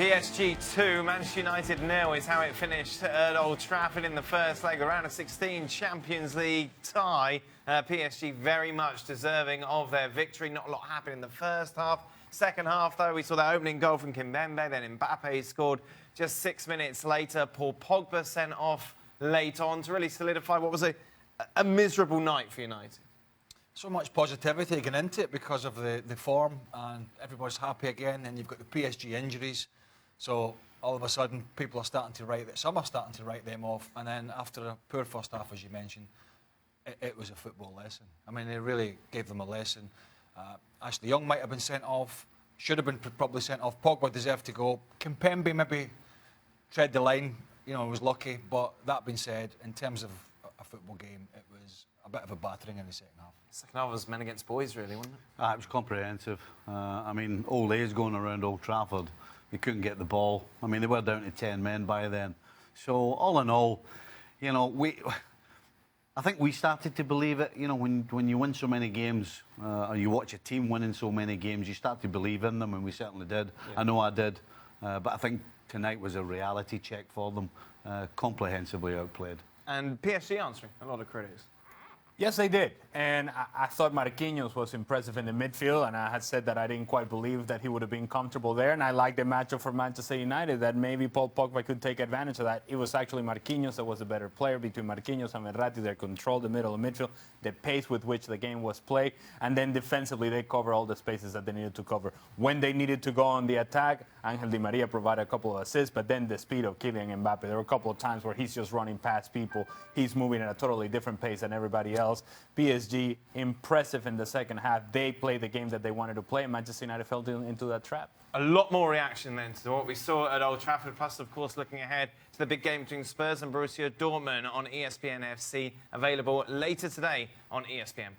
PSG 2, Manchester United 0 is how it finished at Old Trafford in the first leg, the round of 16 Champions League tie. PSG very much deserving of their victory. Not a lot happened in the first half. Second half, though, we saw that opening goal from Kimpembe, then Mbappe scored just 6 minutes later. Paul Pogba sent off late on to really solidify what was a miserable night for United. So much positivity going into it because of the form, and everybody's happy again. And you've got the PSG injuries, so all of a sudden people are starting to some are starting to write them off. And then after a poor first half, as you mentioned, it was a football lesson. I mean, they really gave them a lesson. Ashley Young might have been sent off, should have been probably sent off. Pogba deserved to go. Kimpembe maybe tread the line, was lucky. But that being said, in terms of a football game, it was a bit of a battering in the second half. Second half was men against boys, really, wasn't it? It was comprehensive. I mean, Ole's going around Old Trafford. They couldn't get the ball. I mean, they were down to 10 men by then. So, all in all, I think we started to believe it. When you win so many games, or you watch a team winning so many games, you start to believe in them, and we certainly did. Yeah. I know I did. But I think tonight was a reality check for them. Comprehensively outplayed. And PSG answering a lot of critics. Yes, they did. And I thought Marquinhos was impressive in the midfield, and I had said that I didn't quite believe that he would have been comfortable there. And I liked the matchup for Manchester United, that maybe Paul Pogba could take advantage of that. It was actually Marquinhos that was the better player. Between Marquinhos and Verratti, they controlled the middle of midfield, the pace with which the game was played. And then defensively, they cover all the spaces that they needed to cover. When they needed to go on the attack, Angel Di Maria provided a couple of assists, but then the speed of Kylian Mbappe. There were a couple of times where he's just running past people. He's moving at a totally different pace than everybody else. PSG, impressive in the second half. They played the game that they wanted to play, and Manchester United fell into that trap. A lot more reaction then to what we saw at Old Trafford, plus, of course, looking ahead to the big game between Spurs and Borussia Dortmund on ESPN FC, available later today on ESPN+.